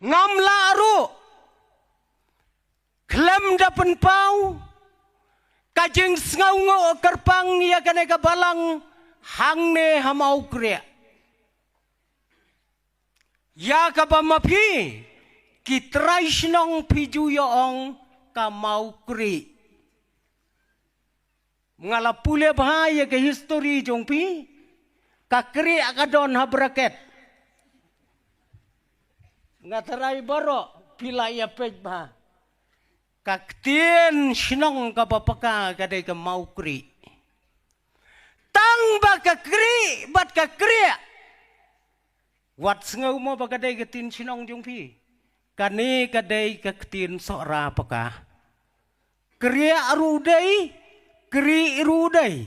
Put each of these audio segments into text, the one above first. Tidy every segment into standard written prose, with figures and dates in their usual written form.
ngam laru klem dapen pau kajing ngau ngau kerpang ya kane kabalang hangne hamau kria ya kabamapi kitrai sinong piju yoong kamau kri ngalapule bahaya ke histori jongpi kakri akadon habraket ngatarai baro pila ya pej bah kaktien sinong kapapaka kadai kamau kri tang ba kakri bat kakri wat sengau mo ba kadai katin sinong jongpi kani kadai kaktin sora paka kriya arudai kri irudai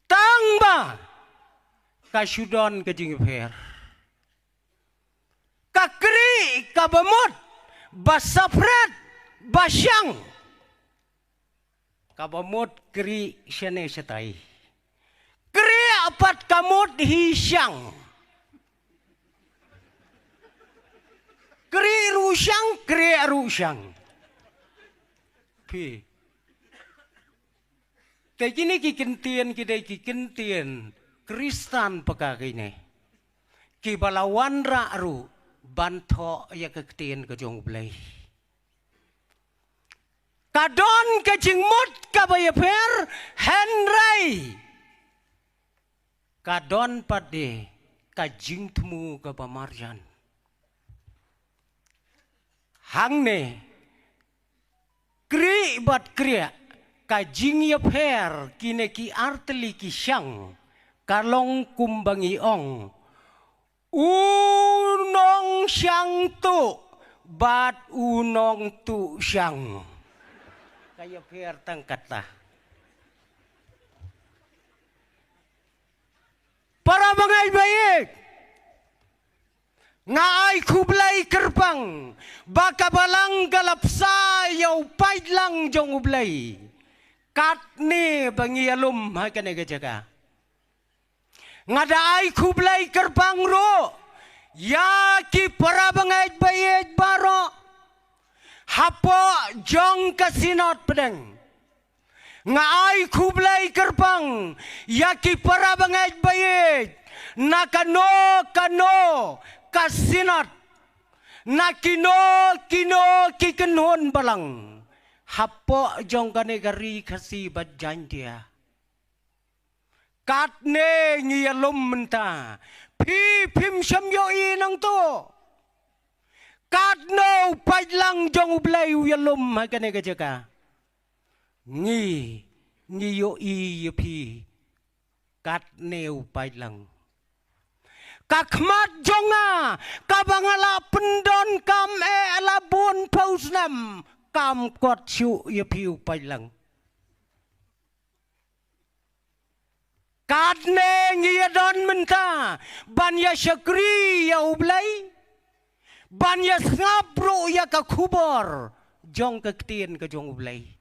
tangba kasudon kajing fer kakri kabamot basapret basyang kabamot kri syane setai kri apat kamot hisyang kri rusyang pi kini kikentian Kristan pakakini kibalawan raru banto ya kektian kejong blay kadon kejingmut kabayaper Henry kadon pade kajing temu kabamarjan hangne kri bat kriya kajing ya per kine ki arteli ki syang kalong kumbangi ong unong syang tu bat unong tu syang kaya per tangkata para bangay baik ngaay kublay kerpang baka balang galapsa yaw paidlang jong ublay katni bangialum hakane gajaga ngadaay kublay kerpang ro yaki para bangay bayed baro hapo jong kasinot pedeng ngaay kublay kerpang yaki para bangay bayed nakano kasinat nakino kikenhon balang hapo jong kane gari kasi badjan dia katne ngiyalom menta pim samyo inang to katno paidlang jong ublay uyalom hakane gajaka ngiyo pi katne paidlang kakmat jonga kabangala pendon kam labun pausnam kam kot syu ya piu pailang kadne ngiyadon menta banya syakri ya ublay banya ngabro ya kakubor jong kektien ke jong ublay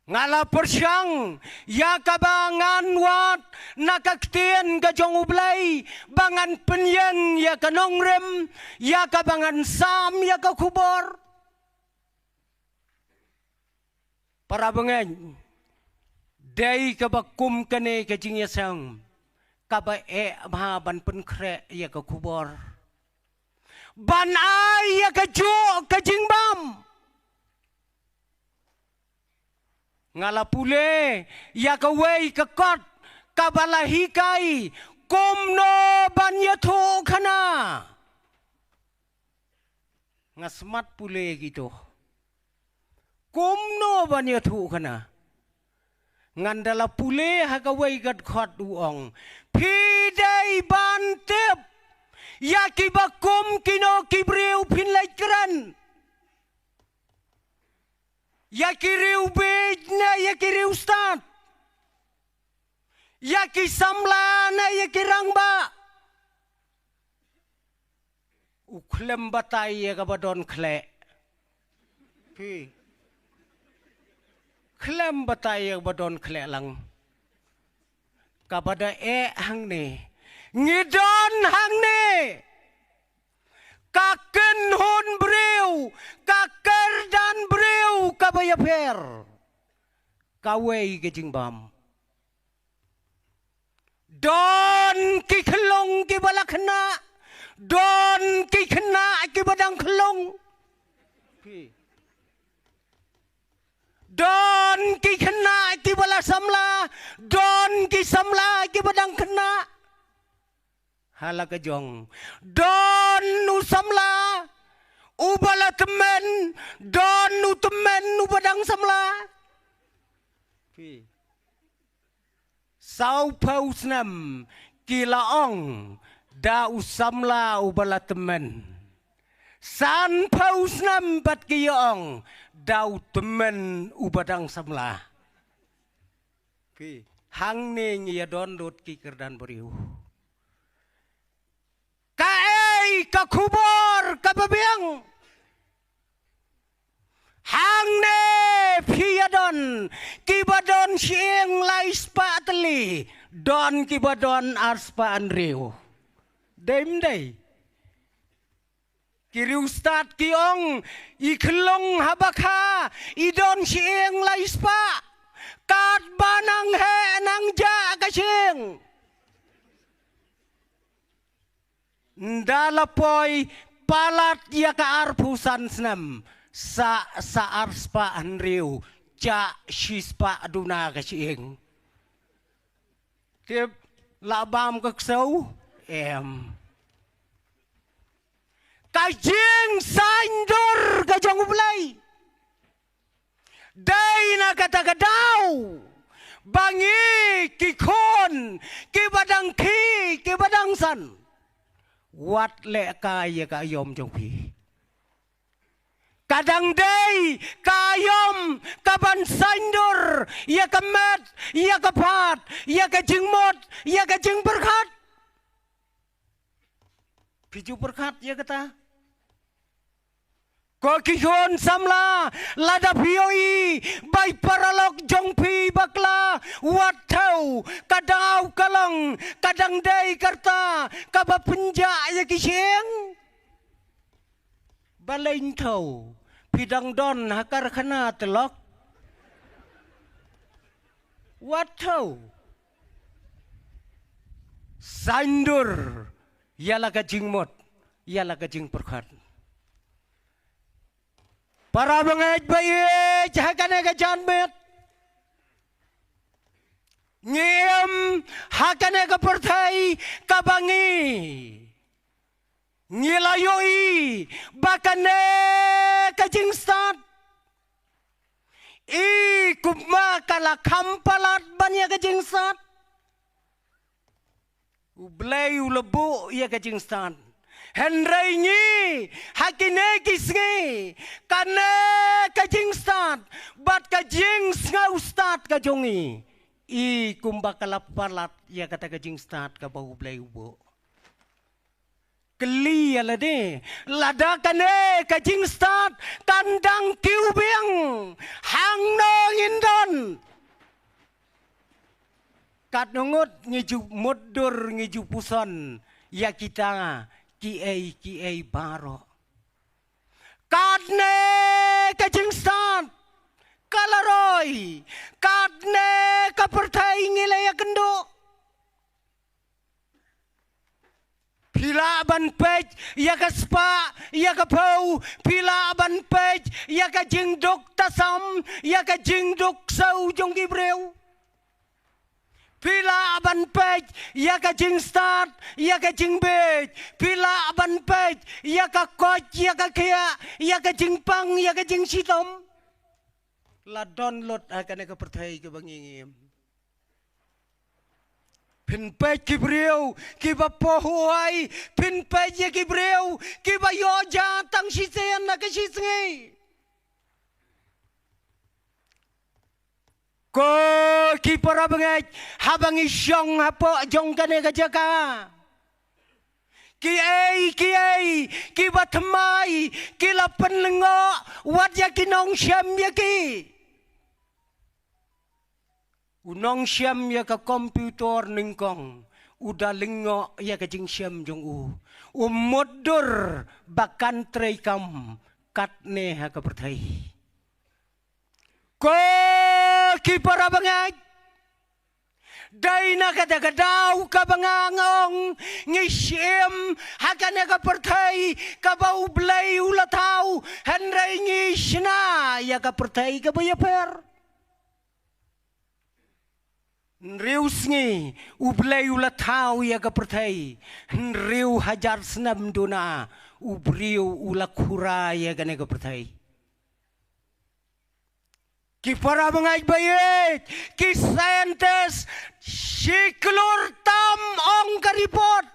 ngala persyang ya kabangan wat nakaktien ka jong ublay bangan penyeng ya kanongrem ya kabangan sam ya kakubor para bengen day kabakum kane kajing yasang kabae mahaban penkre ya kakubor ban ay ya kajo kajing bam ngalapule ya kawai kakot kabalahikai kumno banyato kana ngasmat pule gitu kumno banyato kana ngandala pule hakawai gad khot uong pidai bantep yaki bakum kino kibreu pinlai kran yaki riu bejna yaki riu stat yaki samlana yaki rangba uklem batai ya kabadon kle pi klem batai ya kabadon kle lang kabada hangne ngidon hangne ya per kawai ke jing bam don ki kelong ki balakna don ki kena ki badang kelong don ki kena ki bala samla don ki samla ki badang kena hala ke jong don nu samla ubala temen don nu temen nu badang samla sau pausnam kilaong da usamla ubala temen san pausnam bat kiong dau temen ubadang samla hang ning ya don dot ki kerdan beriu kae ka kubor ka babiang hang ne piadon kibadon sieng lais patli don kibadon arspa anriu dem dei kiri ustad kiong iklong habakha idon sieng lais pa kat banang he nang ja ka sieng ndalapoy palat ya ka arpusan snam sa arspa anriu cha shispa aduna ka sieng tiếp labam các xấu em cái chiêng xanh đor cái trong play đây là cái ta cái đau bangi ki khôn ki badang khi ki badang san wat le kai ka yom trong phi kadang day kayom kaban sandur ya kamat ya kapat ya kajingmot ya kajing berkat piju berkat ya kata ko kihon samla lada pioi bai paralok jongpi bakla watau kadau kalong kadang day karta kaba penja ya kisheng balain tau pidang don hakar khana telok watau sandur yala ka jingmot yala ka jing perkhat para bangaj baye hakane ka janmet ngiem hakane ka perthai ka bangi ngilayoi bakane kajing start I kuma kala kampalat banya kajing start ublay ulabu ya kajing start henry ni hakine kisngi kane kajing start bat kajing ngau start kajongi I kumba kala palat ya kata kajing start ka bau ublay ubo keli ala de lada kane kajing start kandang kiubeng hang no indon kat nungut ngiju modur ngiju puson ya kita ki baro kadne kajing start kalaroi kadne kapertai ngilaya kendo pila ban pej ya ka spa ya ka pau pila ban pej ya ka jingdok tasam ya ka jingdok sau jong gibreu pila ban pej ya ka jing start ya ka jing bej pila ban pej ya ka koch ya ka kia ya ka jing pang ya ka jing sitom la download akan ka perthai ke bangingim pin pej kibreu kiba pohuai pin pej kibreu kiba yoja tang sisen na ka sisngi ko ki para bangaj habang isyong hapo jong kane ka jaka ki batmai ki lapan lengo wat ya kinong syam ya ki unong syam ya ka komputer ningkong udah lengo ya ka jing syam jong modur bakan trei kam katne ha ka perthai Ko ki para bangay. Day na kadagadaw kabangangong ngishim hakane ka pertay kabaublay ulataw henray ngishna ya ka pertay kabayaper. Nrius ngi ublay ulataw ya ka pertay nriu hajar senam duna ubriu ulakura ya gane ka pertay. Ki para mga bayit, ki scientist, siklur tam ong karipot.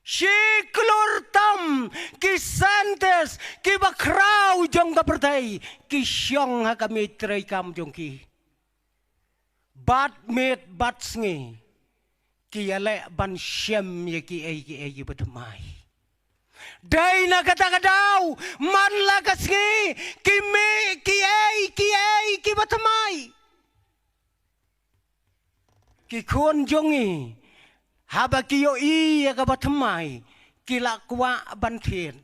Siklur tam, ki scientist, ki bakraw jong kapertay, ki siyong hakamitray kam jong ki. Bat met bat sngi, ki yale ban siyem ya ki ay batamay. Day na kadagadaw man lagas ngi ki batamay ki kon jongi haba ki yo ya ka batamay ki lakwa banthien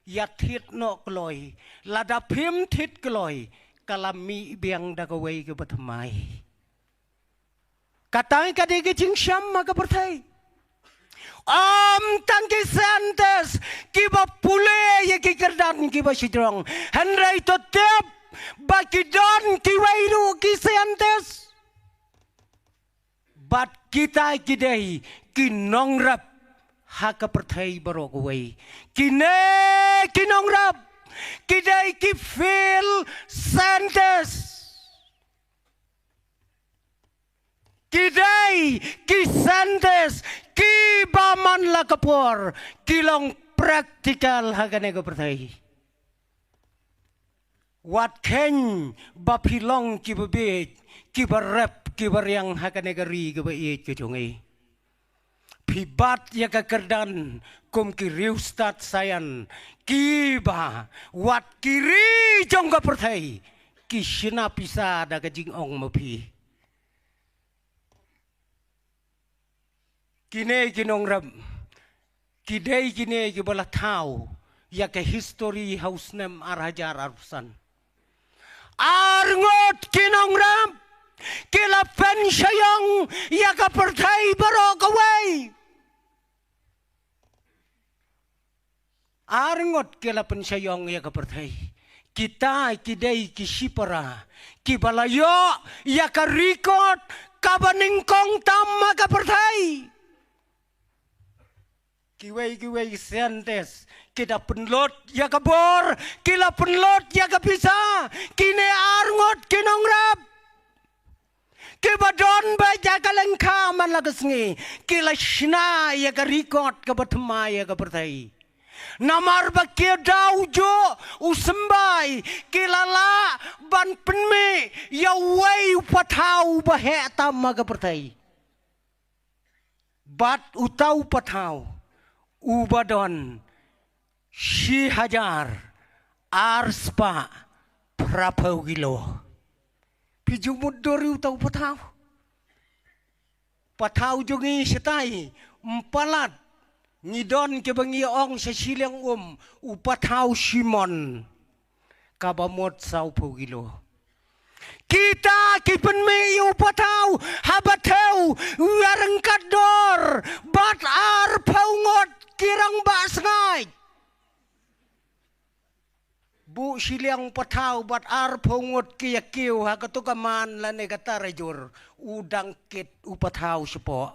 ya thit no kloi lada phim thit kloi kalami biang dagawai ka batamay katay kadigi jing syam ka perthai tangki santes kiba pule ye ki kerdan kiba sidrong henry to tep bakidon kiwairu ki santes bat kita kidai kinongrap haka perthai barogwai kinongrap kidai ki feel santes kidai ki santes ki baman la kapor kilong praktikal hagane ko pertai wat ken bapilong ki bebet ki barep ki baryang hagane gari ke bait ke jongi pibat ya ka kerdan kum ki riustat sayan ki ba wat kiri jong ka pertai ki sina pisa da ka jing ong mapi kine kinongrab kidai kine kibala tau ya ke history house nem arhajar arusan arngot kinongrab kila pensyayang ya ka pertai barokawai arngot kila pensyayang ya ka pertai kita kidai kisipara kibalayo ya ka record kabaningkong tama ka pertai kiwai sentes kita penlot ya kabor kila penlot ya kapisa kine arngot kinongrab kibadon ba ya kalengka man lagasngi kila shna ya ka record ka batma ya ka pertai namar ba ke daujo usembai kilala ban penme ya wai patau ba he tam ka pertai bat utau patau ubadon si hajar arspa prapau gilo pijumud dori utau patau jongi setai empalat ngidon ke bangi ong sa silang upatau simon kabamot sau pau gilo kita kipen me upatau habatau warengkat dor bat ar paungot kirang basngai bu siliang patau bat ar paungot kia kiu hakatukaman la negatarajur udang kit upatau sepo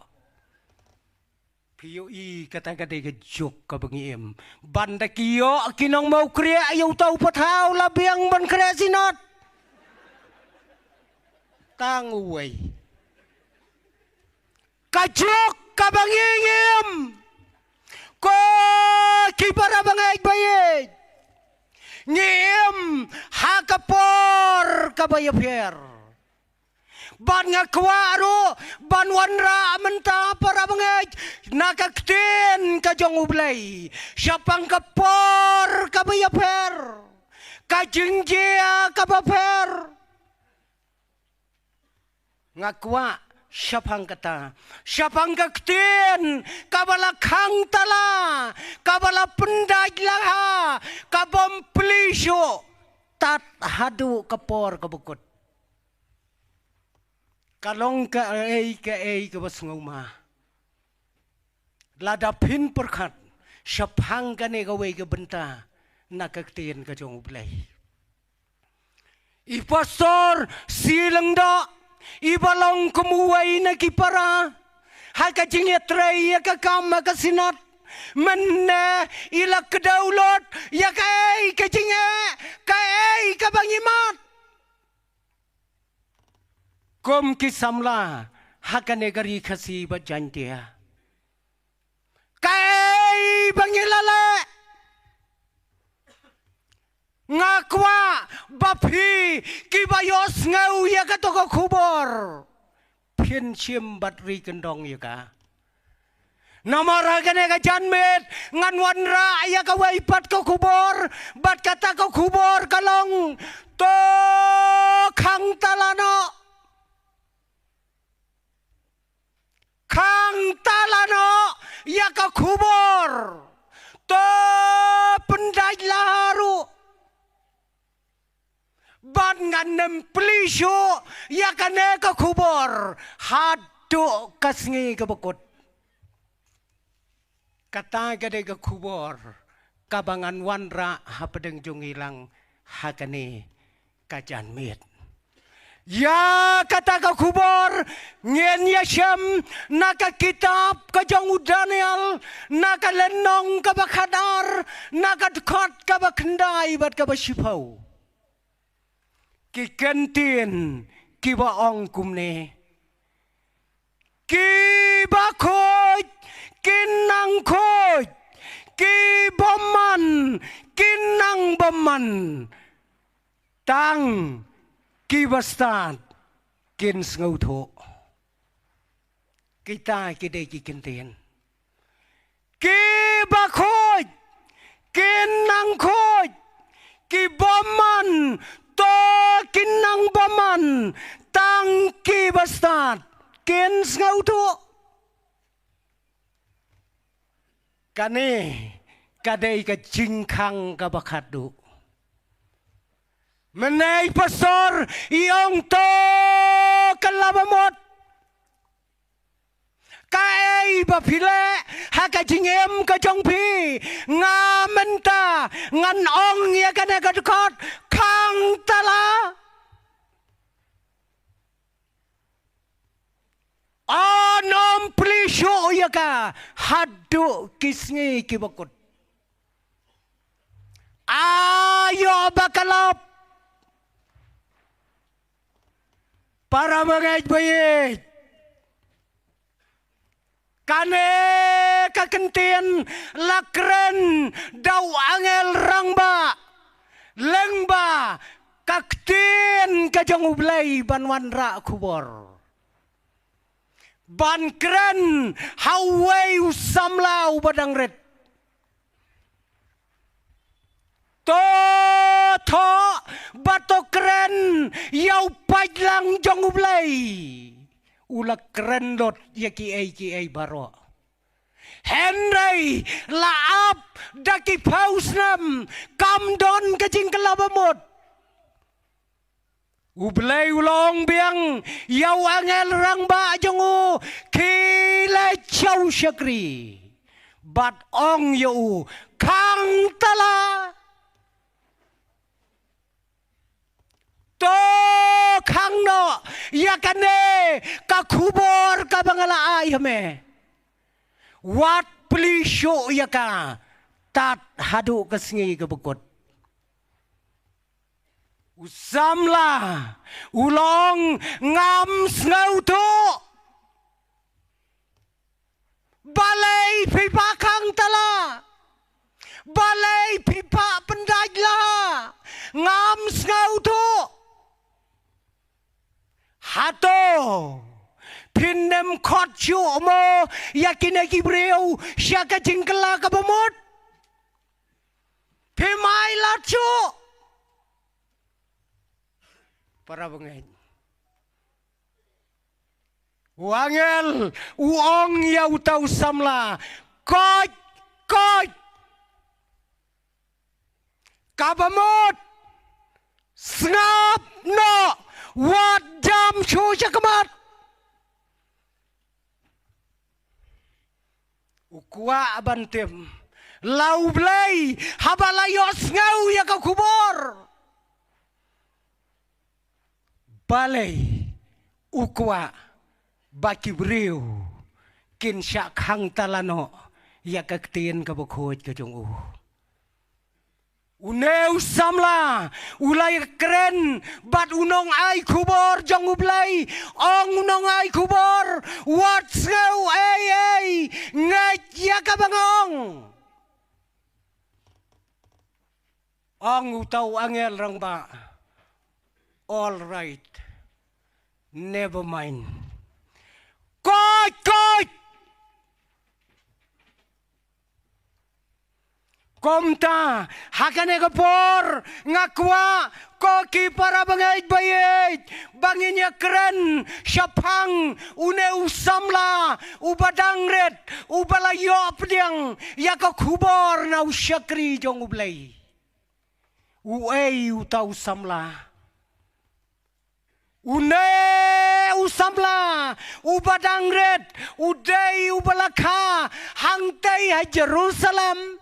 piyo i kata-kata gejok ka bangiem banda kiyo kinong mau kriya ayaw tau patau labiang ban kriya sinot tanguway kajok ka bangiem ko kibara bangay bayit ngiem hakapor kabayaper ban nga kwaro ban wanra menta para bangay nakaktin kajong ublay siapang kapor kabayaper kajingjia kabaper ngakwa siapang kata siapang kaktin kabalakang tala kabala pendag laha kabam plisyo tat hadu kapor kabukut. Kalong ka ei ka basnguma. Ladapin perkat syapang ka ne gawe ka benta nakaktian ka jong ublay. Ipastor silang da ibalong kumuway na kipara haka jingetray ka kama ka sinat manna ilak kedaulot ya kai ka jinge kai ka bangimat kom kisamla haka negari kasi bajantia kai bangilala ngakwa bapi kibayos ngau ya ka toko kubor pin chim batri kendong ya ka namara kene ka janmet ngan wanra ya ka waipat ka kubor bat kata ka kubor kalong to khang talano ya ka kubor to pendai laharu ban nganem plisho ya kane ka kubor hadu kasngi ka bakut kata gade ka kubor kabangan wanra hapadeng jungilang hakane kajanmet ya kata ka kubor ngen ya syam naka kitab ka jong Daniel naka lenong ka bakadar naka dekat ka bakendai bat ka basipau ki kentin ki ba ong kumne ki ba khoj ki nang khoj ki boman ki nang boman tang ki bastat kin ngau tho kita ki de ki kentin ki ba khoj ki nang khoj ki boman to kinang baman tang ki bastat kin ngau tu kane kadai ka jingkang ka bakadu menai pasor iong to kalabamot kai bapile haka jingem ka jongpi ngamenta ngan ong ya kana ka dekot kang tala anom plisho ya ka hadu kisngi kibakut ayo bakalap para mengait bayit kane kakentian lakren dau angel rangba lengba kaktin kajang ublay banwan ra kubor ban kren hawai usamlau badang red to bato kren yau pajlang jong ublay ulak keren dot ya ki ai baro Henry laap daki pausnam kamdon kajing kelabamot ublay ulong biang yau angel rang ba jongu kila chau syakri bat ong yau kang tala to kang no ya kane ka kubor ka bangala ay hame wat plisho ya ka tat hadu kasngi ka bukot usamla ulong ngam snau to balai pipa kang tala balai pipa pendajla ngam snau to hato pinem khot chu mo yakine ki breu syaka jingkela ka bamot pemai la chu para bangay wangel uong ya utau samla koj kabamot Ngap no wat jam chu chakamat. Ukwa abantem. Lau blay habalayos ngau ya ka kubor. Balay ukwa bakibriu kin syak hang talano ya ka ktien ka bokhoy ka jong u. Uneu samla ulay keren bat unong ay kubor jong ublay ong unong ay kubor wat ngau ay ngat ya ka bangong. Ang utaw angel rang ba. All right. Never mind. Koy! Komta hakane kapor ngakwa koki para bangait bayit banginya keren syapang une usamla ubadangret ubalayop diang yaka kubor na usyakri jong ublay. Uei utau samla. Une usamla ubadangret udei ubalaka hangtei ha Jerusalem.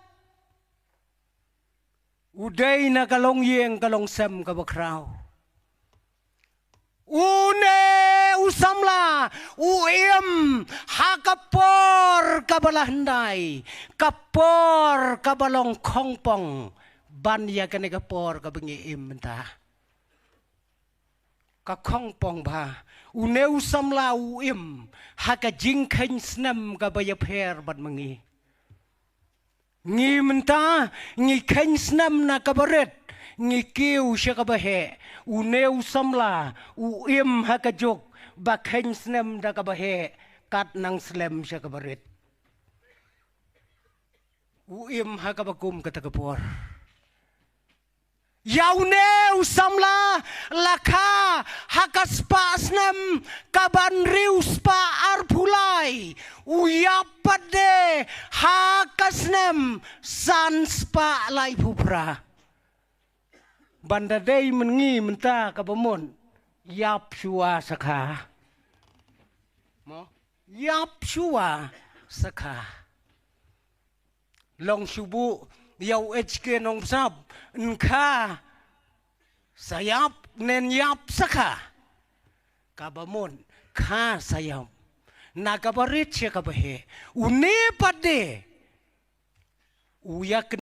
Udei na kalong yeng kalong sem kabakraw. Une usamla uim hakapor kabalahanday kapor kabalong kongpong. Banya ka negapor ka bengi imenta. Ka kongpong ba. Uneu samla uim. Haka jingkain snam ka bayaper bat mengi. Ngi menta. Ngi kain snam na kabaret. Ngi kiw siya kabahe. Uneu samla uim haka jok. Ba kain snam na kabahe. Kat nang slem siya kabaret. Uim haka bagum katakapor. Yaune usamla laka hakaspa asnem kaban riuspa arpulai uyapade hakasnem sanspa lai pupra bandadei mengi menta kabamon yap shua sakha mo yap shua sakha long shubu yau HK nong sab Nka sayap nen yap saka kabamon ka sayap nakabarit siya kabahe unipade uyak